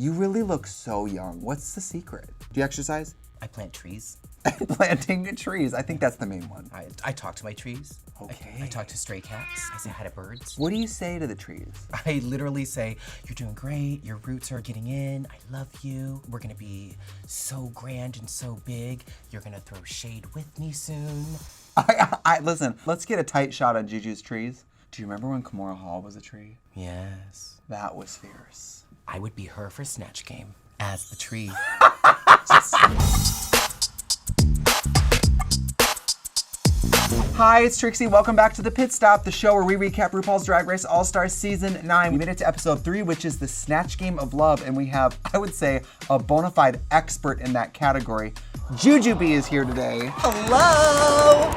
You really look so young. What's the secret? Do you exercise? I plant trees. Planting trees. I think that's the main one. I talk to my trees. Okay. I talk to stray cats. I say hi to birds. What do you say to the trees? I literally say, you're doing great. Your roots are getting in. I love you. We're going to be so grand and so big. You're going to throw shade with me soon. Listen, let's get a tight shot on Juju's trees. Do you remember when Kimora Hall was a tree? Yes. That was fierce. I would be her for Snatch Game as the tree. Hi, it's Trixie. Welcome back to The Pit Stop, the show where we recap RuPaul's Drag Race All-Stars Season 9. We made it to episode 3, which is the Snatch Game of Love, and we have, I would say, a bona fide expert in that category. Jujubee is here today. Hello!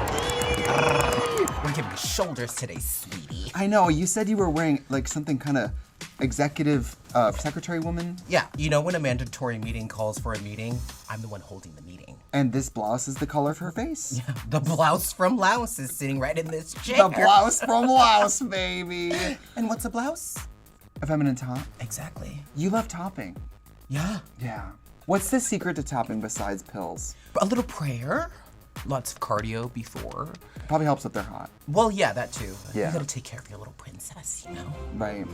We're giving shoulders today, sweetie. I know, you said you were wearing like something kind of executive secretary woman? Yeah, you know when a mandatory meeting calls for a meeting, I'm the one holding the meeting. And this blouse is the color of her face. Yeah, the blouse from Laos is sitting right in this chair. The blouse from Laos, baby. And what's a blouse? A feminine top? Exactly. You love topping. Yeah. Yeah. What's the secret to topping besides pills? A little prayer. Lots of cardio before. Probably helps if they're hot. Well, yeah, that too. Yeah. You gotta take care of your little princess, you know? Right.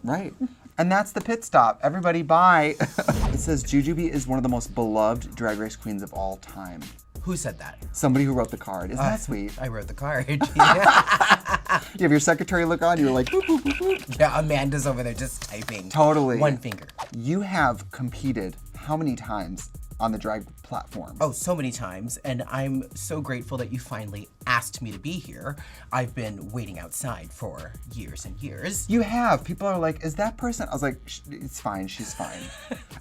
Right. And that's the pit stop. Everybody, bye. It says Jujubee is one of the most beloved Drag Race queens of all time. Who said that? Somebody who wrote the card. Isn't that sweet? I wrote the card. You have your secretary look on, you're like, boop, boop, boop, boop. Yeah, Amanda's over there just typing. Totally. One finger. You have competed how many times on the drag platform? Oh, so many times, and I'm so grateful that you finally asked me to be here. I've been waiting outside for years and years. You have. People are like, is that person? I was like, it's fine, she's fine.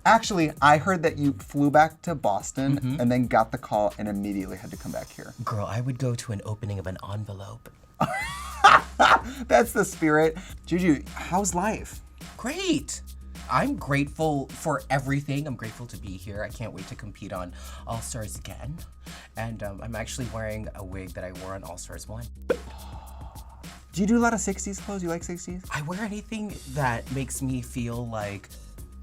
Actually, I heard that you flew back to Boston and then got the call and immediately had to come back here. Girl, I would go to an opening of an envelope. That's the spirit. Juju, how's life? Great. I'm grateful for everything. I'm grateful to be here. I can't wait to compete on All Stars again. And I'm actually wearing a wig that I wore on All Stars 1. Do you do a lot of 60s clothes? You like 60s? I wear anything that makes me feel like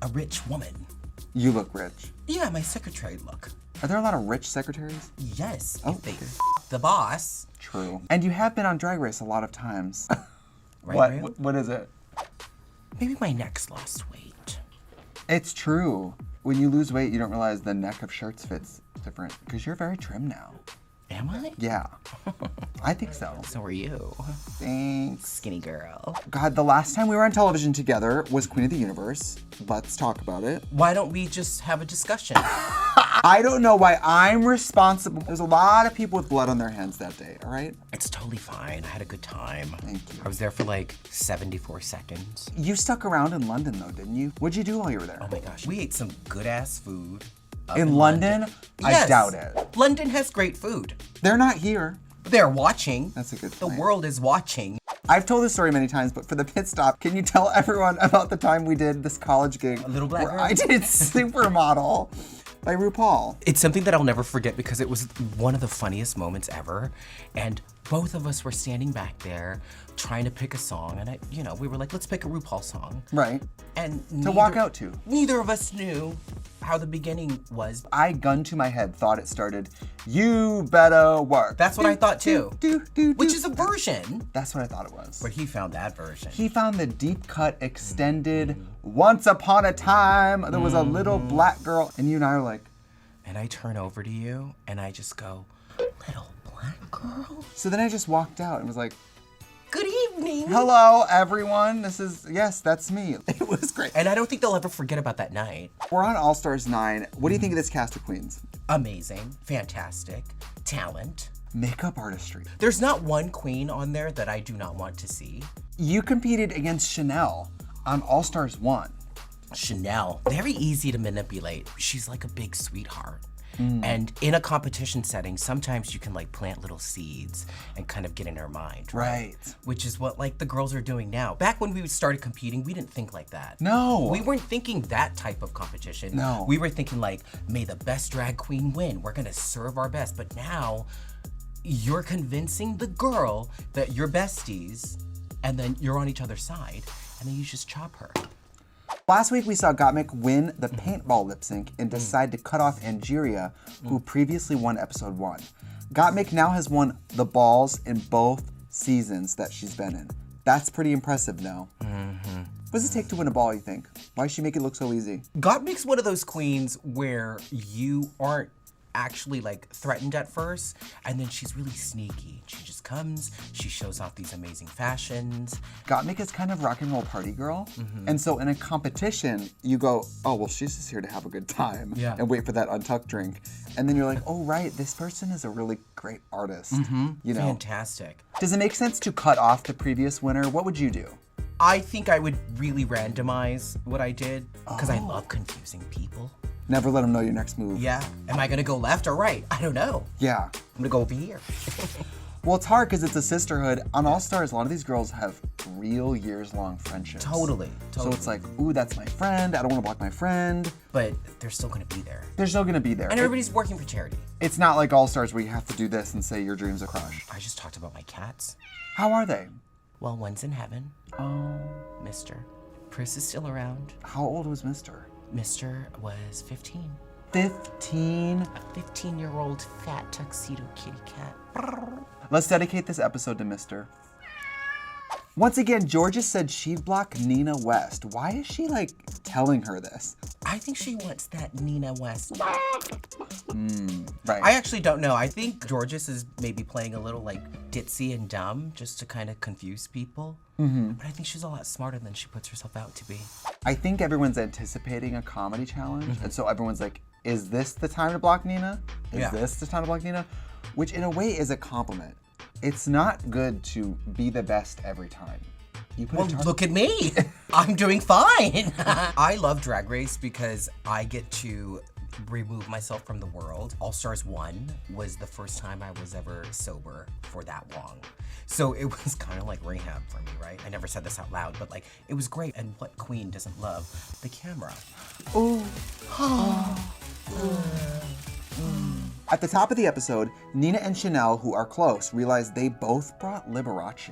a rich woman. You look rich. Yeah, my secretary look. Are there a lot of rich secretaries? Yes, Oh, if they okay. the boss. True. And you have been on Drag Race a lot of times. Right, What is it? Maybe my neck's lost weight. It's true. When you lose weight, you don't realize the neck of shirts fits different because you're very trim now. Am I? Yeah. I think so. So are you. Thanks. Skinny girl. God, the last time we were on television together was Queen of the Universe. Let's talk about it. Why don't we just have a discussion? I don't know why I'm responsible. There's a lot of people with blood on their hands that day, all right? It's totally fine. I had a good time. Thank you. I was there for like 74 seconds. You stuck around in London though, didn't you? What'd you do while you were there? Oh my gosh. We ate some good ass food. up In London? I Yes. doubt it. London has great food. They're not here. They're watching. That's a good The point. world is watching. I've told this story many times, but for the pit stop, can you tell everyone about the time we did this college gig? A Little Black where Girl? I did Supermodel by RuPaul. It's something that I'll never forget because it was one of the funniest moments ever. And both of us were standing back there trying to pick a song. And we were like, let's pick a RuPaul song. Right. And To walk out to. Neither of us knew how the beginning was. I, gun to my head, thought it started, "You better work." That's what I thought too. Do. Which is a version. That's what I thought it was. But he found that version. He found the deep cut, extended, once upon a time, there was a little black girl, and you and I are like, And I turn over to you and I just go, little black girl? so then I just walked out and was like, Good evening. hello, everyone. Yes, that's me. It was great. And I don't think they'll ever forget about that night. We're on All Stars 9. What do you think of this cast of queens? Amazing, fantastic, talent. Makeup artistry. There's not one queen on there that I do not want to see. You competed against Chanel on All Stars 1. Chanel, very easy to manipulate. She's like a big sweetheart. And in a competition setting, sometimes you can like plant little seeds and kind of get in her mind. Right. Which is what like the girls are doing now. Back when we started competing, we didn't think like that. No. We weren't thinking that type of competition. No. We were thinking like, may the best drag queen win. We're gonna serve our best. But now, you're convincing the girl that you're besties, and then you're on each other's side, and then you just chop her. Last week we saw Gottmik win the paintball lip sync and decide to cut off Angeria, who previously won episode 1. Gottmik now has won the balls in both seasons that she's been in. That's pretty impressive now. What does it take to win a ball, you think? Why does she make it look so easy? Gottmik's one of those queens where you aren't actually like threatened at first, and then she's really sneaky. She just comes, she shows off these amazing fashions. Gottmik is kind of rock and roll party girl, and so in a competition, you go, oh, well, she's just here to have a good time and wait for that untucked drink. And then you're like, oh, right, this person is a really great artist. You know? Fantastic. Does it make sense to cut off the previous winner? What would you do? I think I would really randomize what I did, because I love confusing people. Never let them know your next move. Yeah. Am I gonna go left or right? I don't know. Yeah. I'm gonna go over here. Well, it's hard because it's a sisterhood. On All Stars, a lot of these girls have real years-long friendships. Totally. So it's like, ooh, that's my friend. I don't want to block my friend. But they're still gonna be there. They're still gonna be there. And everybody's working for charity. It's not like All Stars where you have to do this and say your dream's a crush. I just talked about my cats. How are they? Well, one's in heaven. Oh. Mister. Pris is still around. How old was Mr.? Mister was 15. 15? A 15-year-old fat tuxedo kitty cat. Let's dedicate this episode to Mr. Once again, Georgia said she'd block Nina West. Why is she, like, telling her this? I think she wants that Nina West. Right. I actually don't know. I think Georges is maybe playing a little, like, ditzy and dumb just to kind of confuse people. But I think she's a lot smarter than she puts herself out to be. I think everyone's anticipating a comedy challenge, and so everyone's like, is this the time to block Nina? Is this the time to block Nina? Which in a way is a compliment. It's not good to be the best every time. You put Well, look at me. I'm doing fine. I love Drag Race because I get to remove myself from the world. All Stars 1 was the first time I was ever sober for that long. So it was kind of like rehab for me, right? I never said this out loud, but like, it was great. And what queen doesn't love the camera? Ooh. At the top of the episode, Nina and Chanel, who are close, realize they both brought Liberace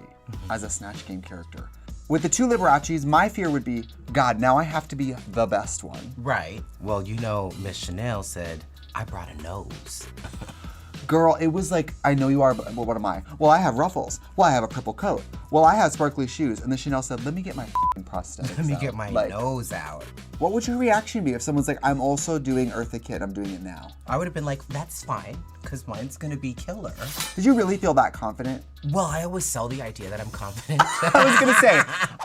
as a Snatch Game character. With the two Liberaces, my fear would be, God, now I have to be the best one. Right. Well, you know, Miss Chanel said, I brought a nose. Girl, it was like, I know you are, but what am I? Well, I have ruffles. Well, I have a purple coat. Well, I have sparkly shoes. And then Chanel said, let me get my prosthetics Let me out. get my Like, nose out. what would your reaction be if someone's like, I'm also doing Eartha Kitt, I'm doing it now? I would have been like, that's fine, because mine's gonna be killer. Did you really feel that confident? Well, I always sell the idea that I'm confident. I was gonna say,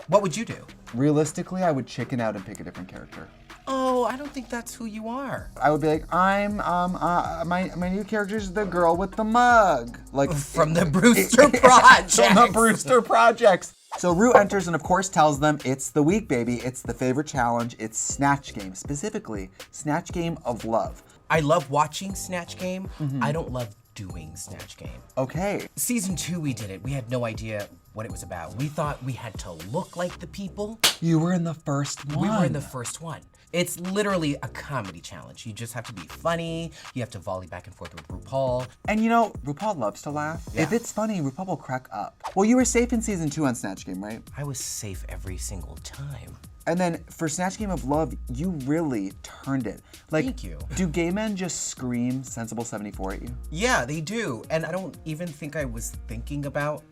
What would you do? realistically, I would chicken out and pick a different character. Oh, I don't think that's who you are. I would be like, I'm, my new character's the girl with the mug. Like, From the Brewster Project. from the Brewster Projects. So Rue enters and of course tells them it's the week, baby. It's the favorite challenge. It's Snatch Game, specifically Snatch Game of Love. I love watching Snatch Game. I don't love doing Snatch Game. Okay. Season 2 we did it. We had no idea what it was about. We thought we had to look like the people. You were in the first one. We were in the first one. It's literally a comedy challenge. You just have to be funny. You have to volley back and forth with RuPaul. And you know, RuPaul loves to laugh. Yeah. If it's funny, RuPaul will crack up. Well, you were safe in season 2 on Snatch Game, right? I was safe every single time. And then for Snatch Game of Love, you really turned it. Like, Thank you. Do gay men just scream Sensible 74 at you? Yeah, they do. And I don't even think I was thinking about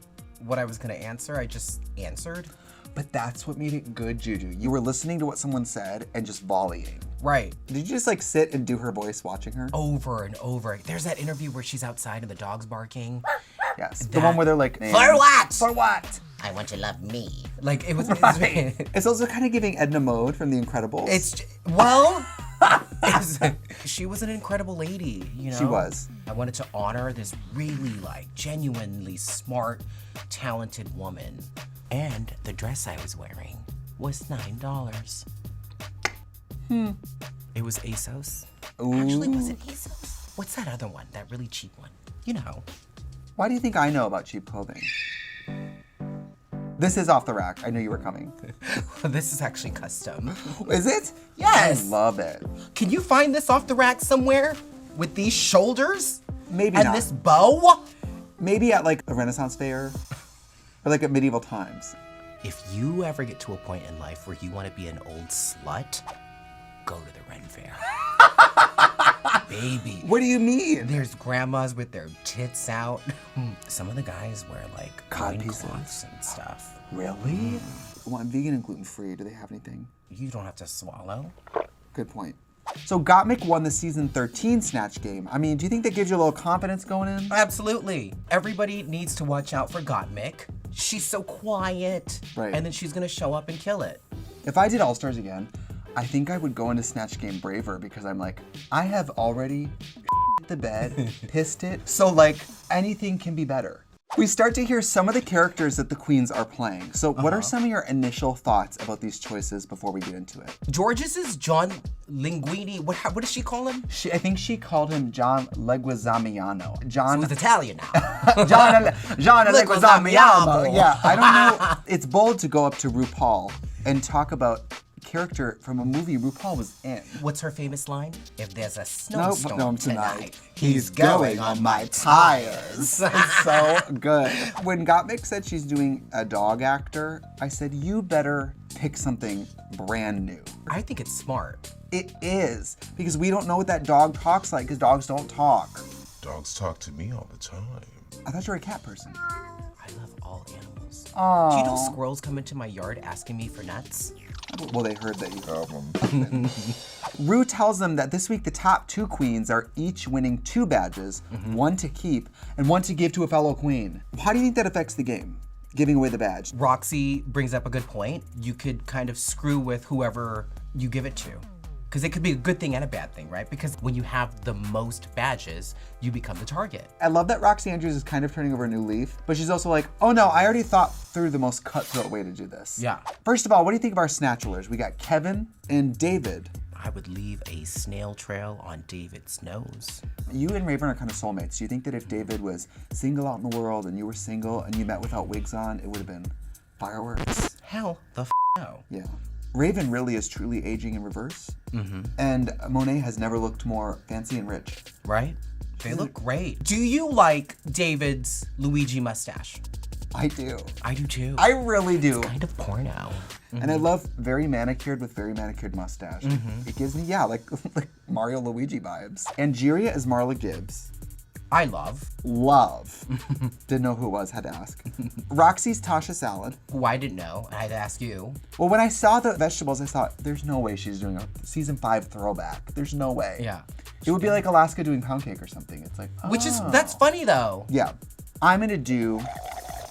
what I was gonna answer. I just answered. But that's what made it good, Juju. You were listening to what someone said and just volleying. Right. Did you just like sit and do her voice watching her? Over and over. There's that interview where she's outside and the dog's barking. Yes. The one where they're like, For what? For what? I want to love me. Like, it was... Right. It's also kind of giving Edna Mode from The Incredibles. She was an incredible lady, you know? She was. I wanted to honor this really, like, genuinely smart, talented woman. And the dress I was wearing was $9. It was ASOS. Ooh. Actually, was it ASOS? What's that other one? That really cheap one? You know. Why do you think I know about cheap clothing? This is off the rack. I knew you were coming. This is actually custom. Is it? Yes. I love it. Can you find this off the rack somewhere? With these shoulders? Maybe and not. this bow? Maybe at like a Renaissance fair or like at medieval times. If you ever get to a point in life where you want to be an old slut, go to the Ren Fair. Baby. What do you mean? There's grandmas with their tits out. Some of the guys wear like Cod loincloths and stuff. Really? Well, I'm vegan and gluten-free. Do they have anything? You don't have to swallow. Good point. So Gottmik won the season 13 Snatch Game. I mean, do you think that gives you a little confidence going in? Absolutely. Everybody needs to watch out for Gottmik. She's so quiet. Right. And then she's gonna show up and kill it. If I did All-Stars again, I think I would go into Snatch Game braver because I'm like, I have already the bed, pissed it, so like anything can be better. We start to hear some of the characters that the queens are playing. So what are some of your initial thoughts about these choices before we get into it? George's is John Linguini. What does she call him? I think she called him John Leguizamiano. John. So he's Italian now. John Leguizamiano. Leguizamiano. Yeah, I don't know. It's bold to go up to RuPaul and talk about character from a movie RuPaul was in. What's her famous line? If there's a snowstorm tonight, he's going on my tires. It's so good. When Gottmik said she's doing a dog actor, I said, you better pick something brand new. I think it's smart. It is, because we don't know what that dog talks like, because dogs don't talk. Dogs talk to me all the time. I thought you were a cat person. I love all animals. Aww. Do you know squirrels come into my yard asking me for nuts? Well, they heard that you have them. Ru tells them that this week the top 2 queens are each winning 2 badges, one to keep and one to give to a fellow queen. How do you think that affects the game, giving away the badge? Roxy brings up a good point. You could kind of screw with whoever you give it to. Because it could be a good thing and a bad thing, right? Because when you have the most badges, you become the target. I love that Roxy Andrews is kind of turning over a new leaf, but she's also like, oh no, I already thought through the most cutthroat way to do this. Yeah. First of all, what do you think of our Snatchers? We got Kevin and David. I would leave a snail trail on David's nose. You and Raven are kind of soulmates. Do you think that if David was single out in the world and you were single and you met without wigs on, it would have been fireworks? Hell the no. Yeah. Raven really is truly aging in reverse. And Monet has never looked more fancy and rich. Right? They look great. Do you like David's Luigi mustache? I do. I do too. I really do. Kind of porno. And I love very manicured with very manicured mustache. It gives me, yeah, like Mario Luigi vibes. Angeria is Marla Gibbs. I love. Love. Didn't know who it was, had to ask. Roxy's Tasha Salad. Who I didn't know. I had to ask you. Well, when I saw the vegetables, I thought, there's no way she's doing a season 5 throwback. There's no way. Yeah. It would be like Alaska doing pound cake or something. It's like, oh. Which is, that's funny though. Yeah. I'm gonna do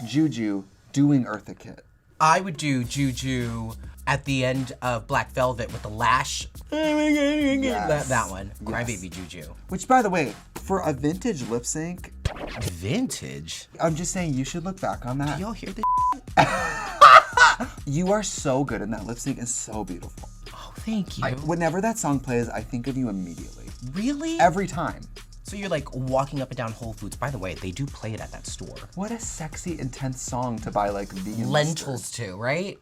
Juju doing Eartha Kitt. I would do Juju at the end of Black Velvet with the lash. That one. Crybaby Juju. Which, by the way, for a vintage lip sync, Vintage? I'm just saying you should look back on that. Y'all hear this? You are so good in that lip sync and so beautiful. Oh, thank you. Whenever that song plays, I think of you immediately. Really? Every time. So you're like walking up and down Whole Foods. By the way, they do play it at that store. What a sexy, intense song to buy like vegan Lentils too, right?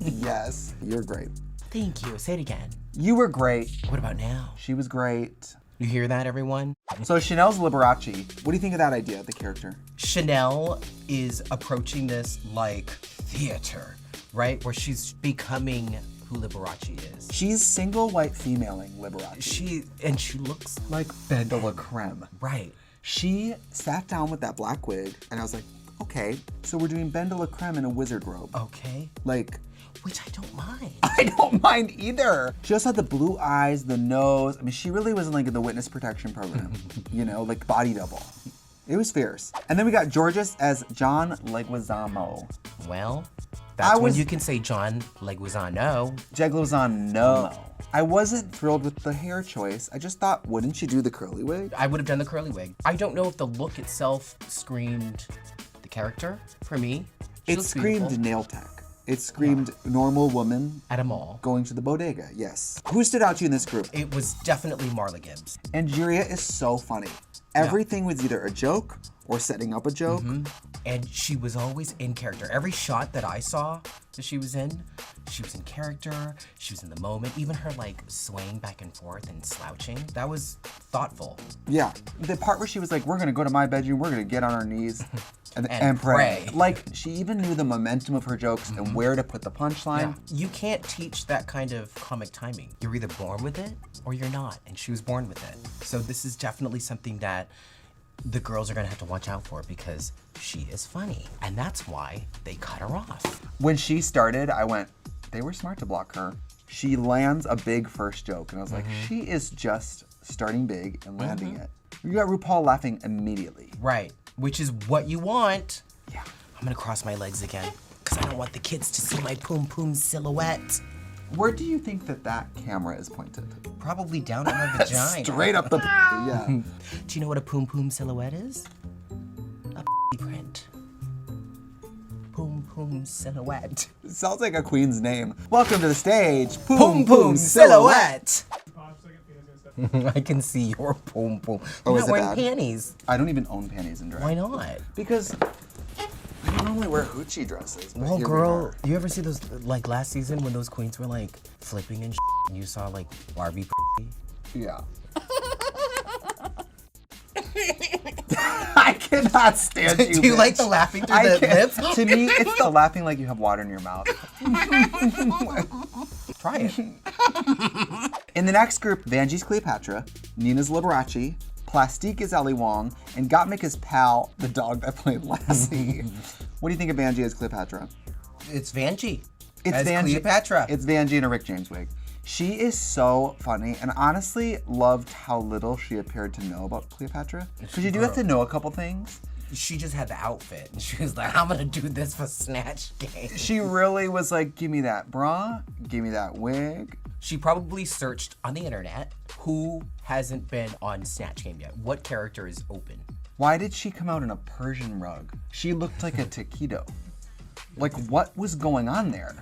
Yes, you're great. Thank you. Say it again. You were great. What about now? She was great. You hear that, everyone? So Chanel's Liberace. What do you think of that idea, the character? Chanel is approaching this like theater, right? Where she's becoming who Liberace is. She's single white femaling Liberace. She looks like Ben de la Creme. right. She sat down with that black wig and I was like, okay, so we're doing Ben de la Creme in a wizard robe. Okay. Like, which I don't mind. I don't mind either. She also had the blue eyes, the nose. I mean, she really wasn't like in the witness protection program, you know, like body double. It was fierce. And then we got Georges as John Leguizamo. Well, that's when you can say John Leguizamo. Leguizamo. I wasn't thrilled with the hair choice. I just thought, wouldn't you do the curly wig? I would have done the curly wig. I don't know if the look itself screamed the character for me. It screamed nail tech. It screamed normal woman at a mall. Going to the bodega, yes. Who stood out to you in this group? It was definitely Marla Gibbs. Angeria is so funny. Everything was either a joke or setting up a joke. And she was always in character. Every shot that I saw that she was in character, she was in the moment. Even her like swaying back and forth and slouching, that was thoughtful. Yeah, the part where she was like, we're gonna go to my bedroom, we're gonna get on our knees And pray. pray. Like, she even knew the momentum of her jokes and where to put the punchline. You can't teach that kind of comic timing. You're either born with it or you're not, and she was born with it. So this is definitely something that the girls are gonna have to watch out for because she is funny, and that's why they cut her off. When she started, I went, they were smart to block her. She lands a big first joke, and I was like, she is just starting big and landing it. You got RuPaul laughing immediately. Right, which is what you want. Yeah. I'm gonna cross my legs again because I don't want the kids to see my poom poom silhouette. Where do you think that camera is pointed? Probably down on my vagina. Straight up the yeah. Do you know what a poom poom silhouette is? A print. Poom poom silhouette. It sounds like a queen's name. Welcome to the stage, Poom poom silhouette. I can see your poom poom. Oh, You're is not it wearing bad? panties. I don't even own panties in drag. Why not? Because I don't normally wear hoochie dresses. but Well, here we girl, are. you ever see those, like last season when those queens were like flipping and and you saw like Barbie Yeah. I cannot stand you. Do you like bitch. the laughing through I the can't- lips? To me, it's the laughing like you have water in your mouth. Try it. In the next group, Vanjie's Cleopatra, Nina's Liberace, Plastique is Ali Wong, and Gottmik is Pal, the dog that played Lassie. What do you think of Vanjie as Cleopatra? It's Vanjie. It's as Vanjie. Cleopatra. It's Vanjie in a Rick James wig. She is so funny, and honestly loved how little she appeared to know about Cleopatra. Because you do have to know a couple things. She just had the outfit, and she was like, I'm gonna do this for Snatch Game. She really was like, give me that bra, give me that wig. She probably searched on the internet who hasn't been on Snatch Game yet. What character is open? Why did she come out in a Persian rug? She looked like a taquito. Like, what was going on there?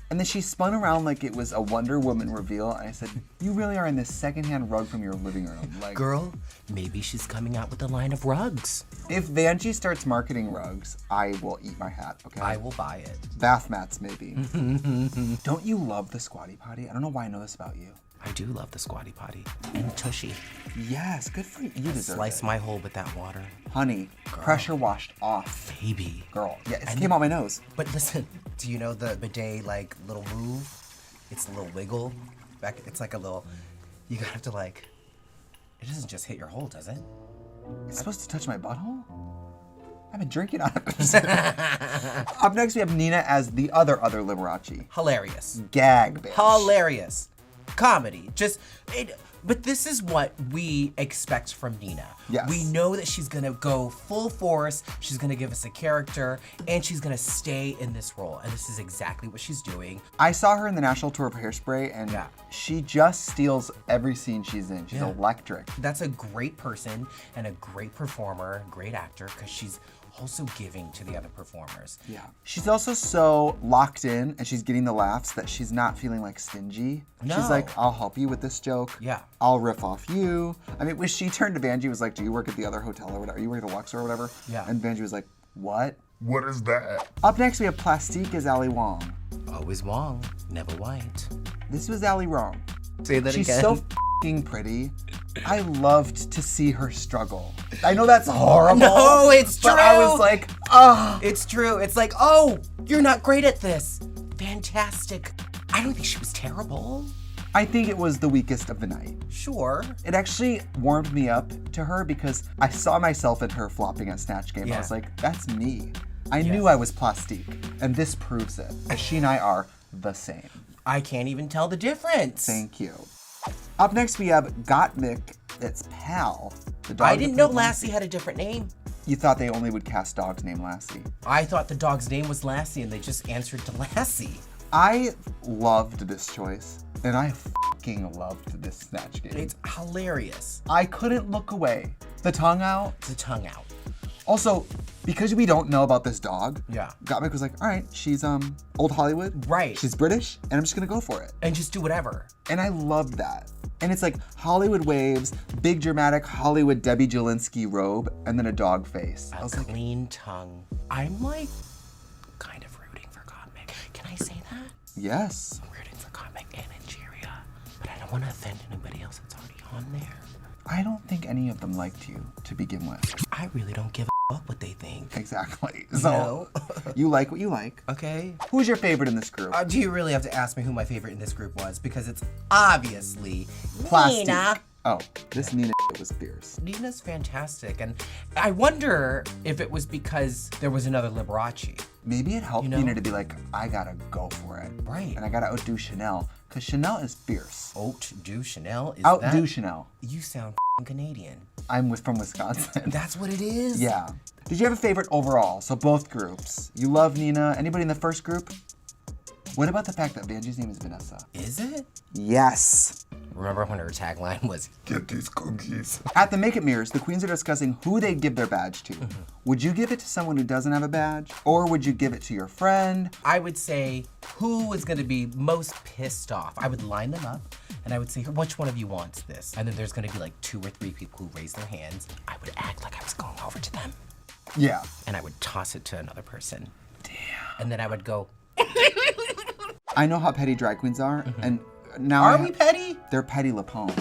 And then she spun around like it was a Wonder Woman reveal, and I said, you really are in this secondhand rug from your living room. Like, Girl, maybe she's coming out with a line of rugs. if Vanjie starts marketing rugs, I will eat my hat, okay? I will buy it. Bath mats, maybe. Don't you love the squatty potty? I don't know why I know this about you. I do love the squatty potty. And tushy. Yes, good for you. You deserve Slice it. my hole with that water. Honey, pressure washed off. Baby. Girl, yeah, it came out my nose. But listen, do you know the bidet like little move? It's a little wiggle. Back it's like a little you have to like it doesn't just hit your hole, does it? It's supposed to touch my butthole? I've been drinking on it. Up next, we have Nina as the other Liberace. Hilarious. Gag, bitch. Hilarious. Comedy. But this is what we expect from Nina. Yes. We know that she's gonna go full force, she's gonna give us a character, and she's gonna stay in this role. And this is exactly what she's doing. I saw her in the national tour of Hairspray, and Yeah. she just steals every scene she's in. She's Yeah. electric. That's a great person and a great performer, great actor, because she's also giving to the other performers. Yeah. She's also so locked in, and she's getting the laughs that she's not feeling like stingy. No. She's like, I'll help you with this joke. Yeah. I'll riff off you. I mean, when she turned to Vanjie, was like, do you work at the other hotel or whatever? You work at the Luxor or whatever? Yeah. And Vanjie was like, what? What is that? Up next, we have Plastique as Ali Wong. Always Wong, never white. This was Ali Wong. Say that She's again. so f***ing pretty. I loved to see her struggle. I know that's horrible. No, it's But I true. was like, ah. It's true. It's like, oh, you're not great at this. Fantastic. I don't think she was terrible. I think it was the weakest of the night. Sure. It actually warmed me up to her because I saw myself in her flopping at Snatch Game. Yeah. I was like, that's me. I knew I was Plastique, and this proves it. She and I are the same. I can't even tell the difference. Thank you. Up next, we have Gottmik. It's Pal, the dog. I that didn't know played Lassie had a different name. You thought they only would cast dogs named Lassie. I thought the dog's name was Lassie and they just answered to Lassie. I loved this choice, and I fucking loved this Snatch Game. It's hilarious. I couldn't look away. The tongue out. The tongue out. Also, Because we don't know about this dog, Yeah. Gottmik was like, all right, she's old Hollywood. Right. She's British, and I'm just gonna go for it. And just do whatever. And I loved that. And it's like Hollywood waves, big dramatic Hollywood Debbie Jelinski robe, and then a dog face. I A was like, clean tongue. I'm like kind of rooting for Gottmik. Can I say that? yes. I'm rooting for Gottmik and Angeria, but I don't want to offend anybody else that's already on there. I don't think any of them liked you to begin with. I really don't give a fuck what they think. Exactly. So No. you like what you like. Okay. Who's your favorite in this group? Do you really have to ask me who my favorite in this group was? Because it's obviously Plastic. Nina. Oh, this Nina was fierce. Nina's fantastic, and I wonder if it was because there was another Liberace. Maybe it helped You know? Nina to be like, I gotta go for it. Right. And I gotta outdo Chanel, because Chanel is fierce. Outdo Chanel? Is Outdo that? Chanel. You sound Canadian. I'm from Wisconsin. That's what it is? Yeah. Did you have a favorite overall? So both groups. You love Nina. Anybody in the first group? What about the fact that Vanjie's name is Vanessa? Is it? Yes. Remember when her tagline was, Get these cookies. At the Make It Mirrors, the queens are discussing who they'd give their badge to. Would you give it to someone who doesn't have a badge? Or would you give it to your friend? I would say, who is going to be most pissed off? I would line them up, and I would say, which one of you wants this? And then there's going to be like 2 or 3 people who raise their hands. I would act like I was going over to them, Yeah. and I would toss it to another person. Damn. And then I would go, I know how petty drag queens are, and now are we petty? They're Petty LaPone.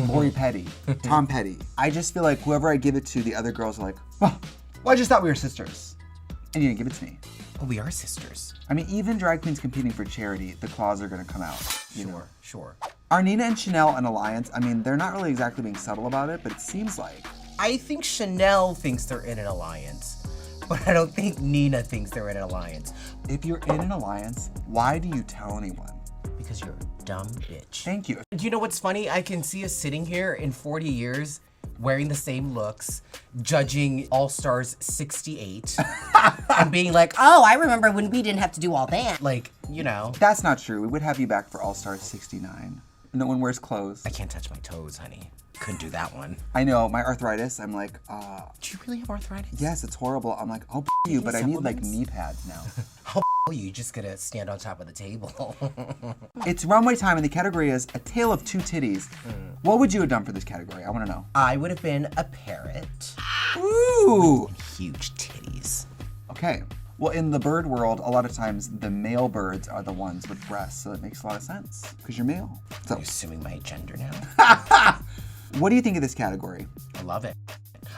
Lori Petty. Tom Petty. I just feel like whoever I give it to, the other girls are like, oh, well, I just thought we were sisters. And you didn't give it to me. Oh, we are sisters. I mean, even drag queens competing for charity, the claws are gonna come out. You know? Sure. Are Nina and Chanel an alliance? I mean, they're not really exactly being subtle about it, but it seems like. I think Chanel thinks they're in an alliance, but I don't think Nina thinks they're in an alliance. If you're in an alliance, why do you tell anyone? Because you're a dumb bitch. Thank you. Do you know what's funny? I can see us sitting here in 40 years, wearing the same looks, judging All Stars 68, and being like, oh, I remember when we didn't have to do all that. Like, you know. That's not true. We would have you back for All Stars 69. No one wears clothes. I can't touch my toes, honey. Couldn't do that one. I know, my arthritis, I'm like, Do you really have arthritis? yes, it's horrible. I'm like, oh, you, but I need like supplements? knee pads now. How you just gonna stand on top of the table? It's runway time, and the category is A Tale of Two Titties. What would you have done for this category? I want to know. I would have been a parrot. Ooh. Huge titties. Okay. Well, in the bird world, a lot of times the male birds are the ones with breasts, so it makes a lot of sense because you're male. So, You're assuming my gender now? what do you think of this category? I love it.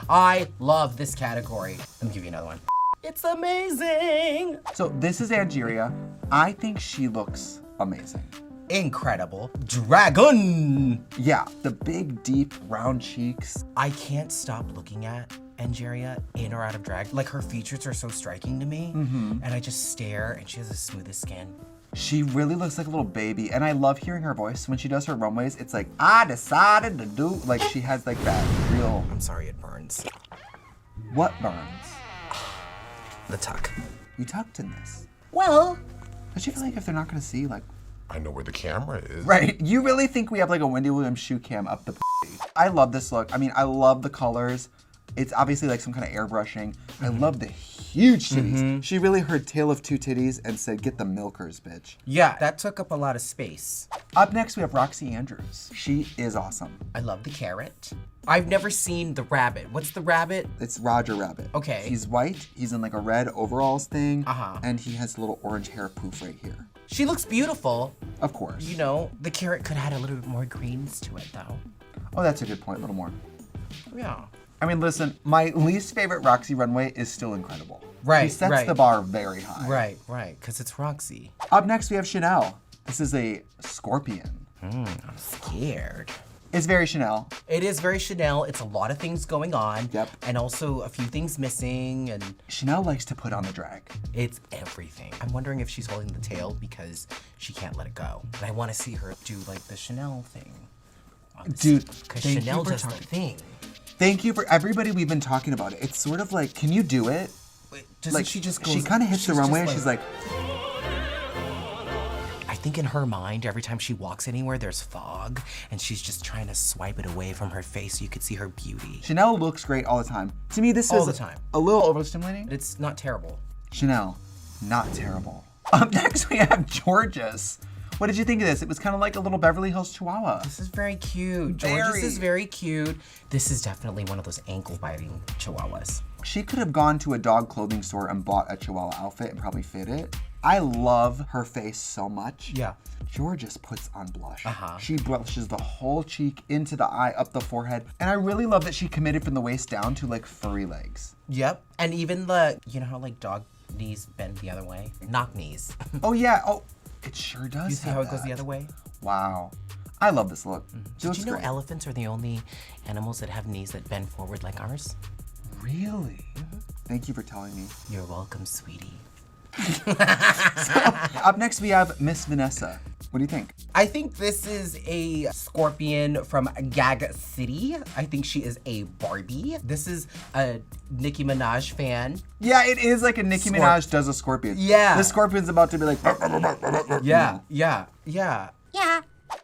I love this category. Let me give you another one. It's amazing. So this is Angeria. I think she looks amazing. Incredible. Dragon. Yeah, the big, deep, round cheeks. I can't stop looking at Angeria in or out of drag. Like, her features are so striking to me. And I just stare, and she has the smoothest skin. She really looks like a little baby, and I love hearing her voice. When she does her runways, it's like, I decided to do, like she has like that real, I'm sorry it burns. what burns? The tuck. You tucked in this. Well, Don't you feel like if they're not gonna see, like, I know where the camera is. right, you really think we have like a Wendy Williams shoe cam up the I love this look. I mean, I love the colors. It's obviously like some kind of airbrushing. I love the huge titties. She really heard Tale of Two Titties and said, get the milkers, bitch. yeah, that took up a lot of space. Up next, we have Roxy Andrews. She is awesome. I love the carrot. I've never seen the rabbit. What's the rabbit? It's Roger Rabbit. Okay. He's white. He's in like a red overalls thing. Uh-huh. And he has a little orange hair poof right here. She looks beautiful. Of course. You know, the carrot could have had a little bit more greens to it, though. Oh, that's a good point. A little more. Yeah. I mean, listen, my least favorite Roxy runway is still incredible. Right, She sets right. the bar very high. Right, because it's Roxy. Up next, we have Chanel. This is a scorpion. I'm scared. It's very Chanel. It is very Chanel. It's a lot of things going on. Yep. And also a few things missing, and Chanel likes to put on the drag. it's everything. I'm wondering if she's holding the tail because she can't let it go. And I want to see her do like the Chanel thing. Dude, Because thank Chanel you for does the talking. thing. Thank you for everybody we've been talking about it. It's sort of like, can you do it? Wait, doesn't Like, she just goes, she kind of hits the she's just runway and she's like, I think in her mind, every time she walks anywhere, there's fog, and she's just trying to swipe it away from her face so you could see her beauty. Chanel looks great all the time. To me, this All is the time. a little overstimulating. But it's not terrible. Chanel, not terrible. Up next, we have Georges. What did you think of this? It was kind of like a little Beverly Hills Chihuahua. This is very cute. Very. Georges is very cute. This is definitely one of those ankle-biting chihuahuas. She could have gone to a dog clothing store and bought a Chihuahua outfit and probably fit it. I love her face so much. Yeah. Georges puts on blush. Uh-huh. She blushes the whole cheek, into the eye, up the forehead. And I really love that she committed from the waist down to like furry legs. Yep. And even the, you know how like dog knees bend the other way? Knock knees. Oh yeah, oh, it sure does. You see have how it goes that. the other way? Wow. I love this look. She Did looks you know great. elephants are the only animals that have knees that bend forward like ours? Really? Thank you for telling me. You're welcome, sweetie. Up next, we have Miss Vanessa. What do you think? I think this is a scorpion from Gag City. I think she is a Barbie. This is a Nicki Minaj fan. Yeah, it is like a Nicki Minaj does a scorpion. Yeah. The scorpion's about to be like. Yeah, yeah, yeah. Yeah.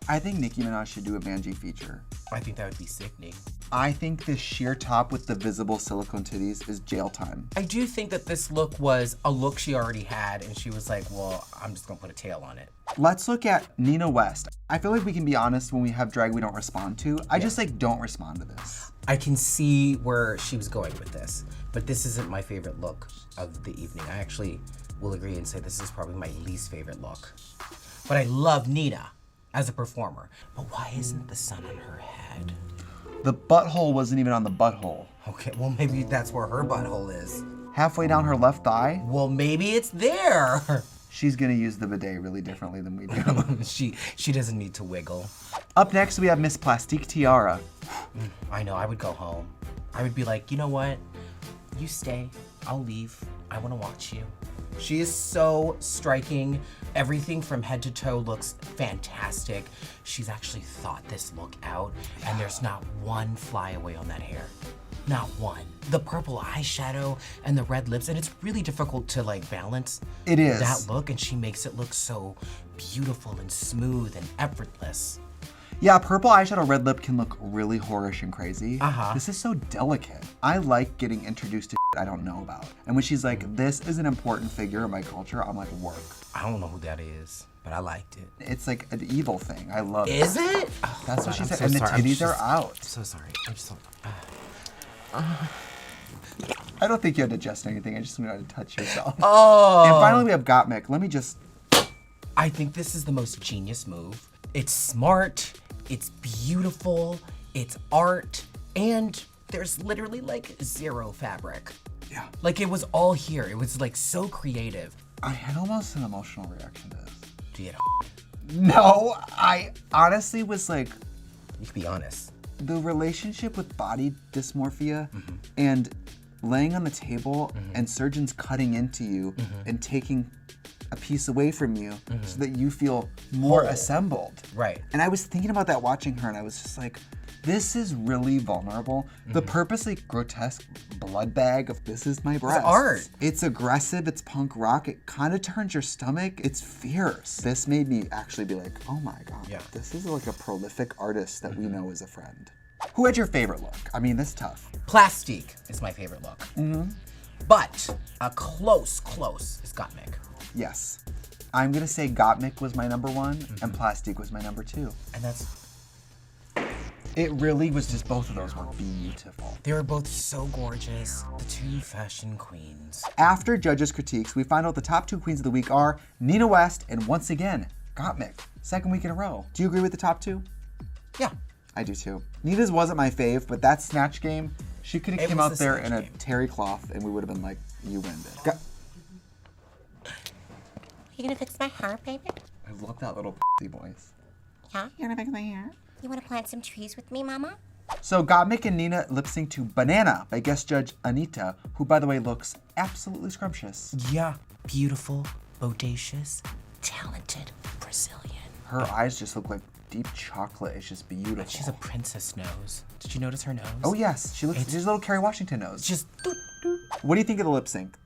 I think Nicki Minaj should do a Banji feature. I think that would be sickening. I think this sheer top with the visible silicone titties is jail time. I do think that this look was a look she already had, and she was like, well, I'm just gonna put a tail on it. Let's look at Nina West. I feel like we can be honest when we have drag we don't respond to. I just like don't respond to this. I can see where she was going with this, but this isn't my favorite look of the evening. I actually will agree and say this is probably my least favorite look. But I love Nina as a performer. But why isn't the sun on her head? The butthole wasn't even on the butthole. Okay, well maybe that's where her butthole is. Halfway down her left thigh, Well, maybe it's there. she's gonna use the bidet really differently than we do. she doesn't need to wiggle. Up next, we have Miss Plastique Tiara. I know, I would go home. I would be like, you know what? You stay, I'll leave. I wanna watch you. She is so striking. Everything from head to toe looks fantastic. She's actually thought this look out, and there's not one flyaway on that hair. Not one. The purple eyeshadow and the red lips, and it's really difficult to like balance It is. that look, and she makes it look so beautiful and smooth and effortless. Yeah, purple eyeshadow, red lip can look really whorish and crazy. Uh-huh. This is so delicate. I like getting introduced to shit I don't know about. And when she's like, this is an important figure in my culture, I'm like, work. I don't know who that is, but I liked it. It's like an evil thing. I love it. Is it? Oh, That's what God, she I'm said. so And the sorry. I'm titties are just- out. I'm so sorry. I'm so. I don't think you had to adjust anything. I just wanted to touch yourself. Oh. And finally, we have Gottmik. Let me just. I think this is the most genius move. It's smart, it's beautiful, it's art, and there's literally like zero fabric. Yeah. Like it was all here. It was like so creative. I had almost an emotional reaction to this. Do you get No, I honestly was like, You can be honest. the relationship with body dysmorphia and laying on the table and surgeons cutting into you and taking a piece away from you so that you feel more Whole. assembled. Right. And I was thinking about that watching her and I was just like, this is really vulnerable. The purposely grotesque blood bag of this is my breast. art. It's aggressive, it's punk rock, it kind of turns your stomach, it's fierce. This made me actually be like, oh my God, Yeah. this is like a prolific artist that we know as a friend. Who had your favorite look? I mean, this is tough. Plastique is my favorite look. But a close is Gottmik. Yes. I'm gonna say Gottmik was my number one and Plastique was my number two. And that's, It really was just both of those were beautiful. they were both so gorgeous. The two fashion queens. After judges' critiques, we find out the top two queens of the week are Nina West and once again, Gottmik. Second week in a row. Do you agree with the top two? Yeah. I do too. Nina's wasn't my fave, but that Snatch Game, she could have It came was out the there Snatch in a Game. terry cloth and we would have been like, you win it. You gonna fix my hair, baby? I love that little voice. Yeah? You gonna fix my hair? You wanna plant some trees with me, Mama? So Gottmik and Nina lip sync to Banana by guest judge Anita, who by the way looks absolutely scrumptious. Yeah. Beautiful, bodacious, talented, Brazilian. Her eyes just look like deep chocolate. It's just beautiful. She's a princess nose. Did you notice her nose? Oh yes, she looks. She's a little Kerry Washington nose. Just, it What do you think of the lip sync?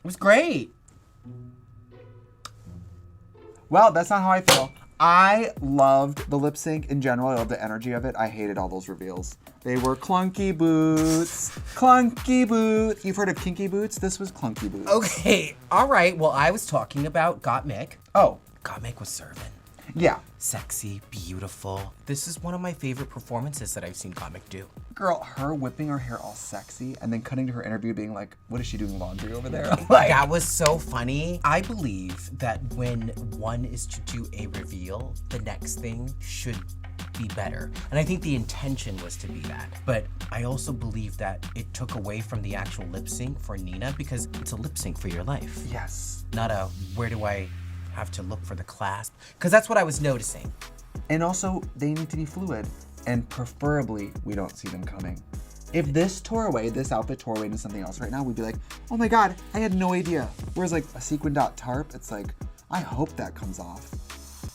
was great. Well, that's not how I feel. I loved the lip sync in general. I loved the energy of it. I hated all those reveals. They were clunky boots. Clunky boots. You've heard of kinky boots? This was clunky boots. Okay, all right. Well, I was talking about Gottmik. Oh. Gottmik was serving. Yeah. Sexy, beautiful. This is one of my favorite performances that I've seen Gottmik do. Girl, her whipping her hair all sexy and then cutting to her interview being like, what is she doing laundry over there? Like, that was so funny. I believe that when one is to do a reveal, the next thing should be better. And I think the intention was to be that. But I also believe that it took away from the actual lip sync for Nina because it's a lip sync for your life. yes. Not a, where do I have to look for the clasp? Because that's what I was noticing. And also, they need to be fluid. And preferably, we don't see them coming. If this tore away, this outfit tore away into something else right now, we'd be like, oh my God, I had no idea. Whereas like a sequin dot tarp, it's like, I hope that comes off.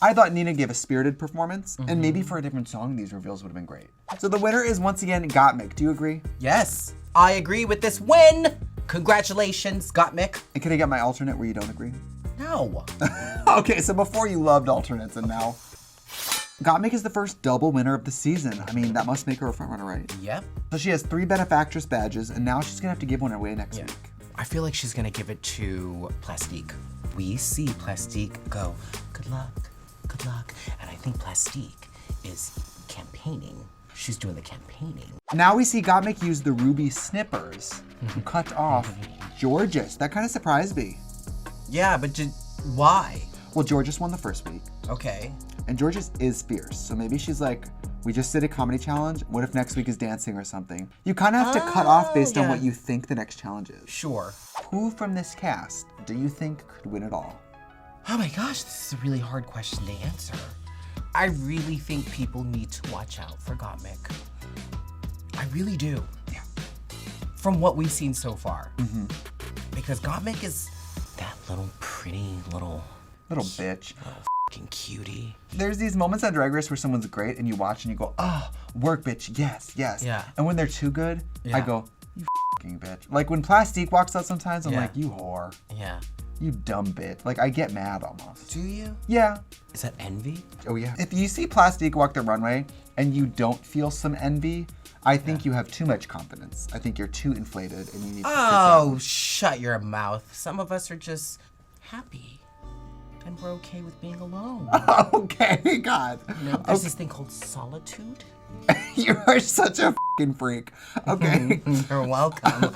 I thought Nina gave a spirited performance, and maybe for a different song, these reveals would have been great. So the winner is once again Gottmik. Do you agree? Yes, I agree with this win. Congratulations, Gottmik. And can I get my alternate where you don't agree? No. Okay, so before you loved alternates and now. Gottmik is the first double winner of the season. I mean, that must make her a frontrunner, right? Yep. So she has 3 benefactress badges, and now she's gonna have to give one away next week. I feel like she's gonna give it to Plastique. We see Plastique go, good luck, and I think Plastique is campaigning. She's doing the campaigning. Now we see Gottmik use the ruby snippers to cut off Georges. That kind of surprised me. Yeah, but why? Well, Georges won the first week, Okay. and Georges is fierce, so maybe she's like, we just did a comedy challenge, what if next week is dancing or something? You kind of have to cut off based on what you think the next challenge is. Sure. Who from this cast do you think could win it all? Oh my gosh, this is a really hard question to answer. I really think people need to watch out for Gottmik. I really do. Yeah. From what we've seen so far. Because Gottmik is that little pretty little Bitch. fucking cutie. There's these moments on Drag Race where someone's great and you watch and you go, oh, work, bitch, yes. Yeah. And when they're too good, I Yeah. go, you fucking bitch. Like when Plastique walks out sometimes, I'm Yeah. like, you whore. Yeah. You dumb bitch. Like I get mad almost. Do you? Yeah. Is that envy? Oh yeah. If you see Plastique walk the runway and you don't feel some envy, I think you have too much confidence. I think you're too inflated and you need to sit down. Oh, shut your mouth. Some of us are just happy. And we're okay with being alone. Okay, God. You know, there's this thing called solitude. You are such a fucking freak. Okay. You're welcome.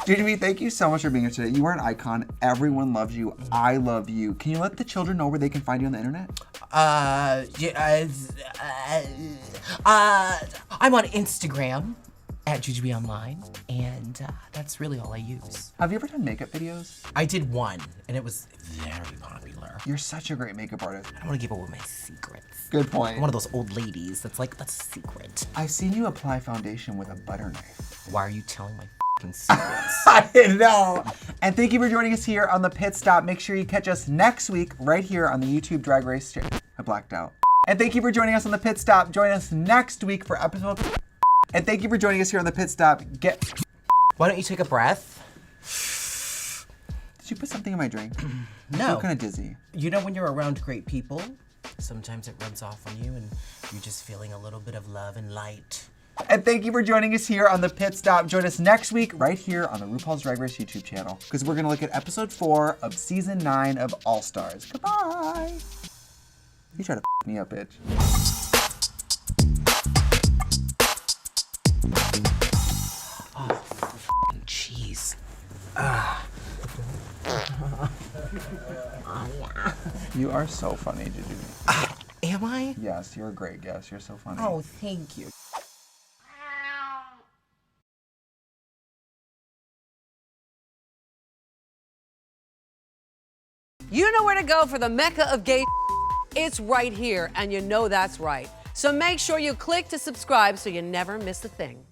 Jujubee, thank you so much for being here today. You are an icon. Everyone loves you. I love you. Can you let the children know where they can find you on the internet? I'm on Instagram at Jujubee Online, and that's really all I use. Have you ever done makeup videos? I did one, and it was very popular. You're such a great makeup artist. I don't want to give away my secrets. Good point. I'm one of those old ladies that's like, that's a secret. I've seen you apply foundation with a butter knife. Why are you telling my fucking secrets? I know. And thank you for joining us here on the Pit Stop. Make sure you catch us next week right here on the YouTube Drag Race channel. I blacked out. And thank you for joining us on the Pit Stop. Join us next week for episode. And thank you for joining us here on the Pit Stop. Why don't you take a breath? Did you put something in my drink? I No. feel kind of dizzy. You know when you're around great people, sometimes it rubs off on you and you're just feeling a little bit of love and light. And thank you for joining us here on the Pit Stop. Join us next week right here on the RuPaul's Drag Race YouTube channel because we're going to look at episode 4 of season 9 of All Stars. Goodbye. You try to me up, bitch. Jeez. You are so funny, Jujubee. Am I? Yes, you're a great guest. You're so funny. Oh, thank you. You know where to go for the mecca of gay. It's right here, and you know that's right. So make sure you click to subscribe so you never miss a thing.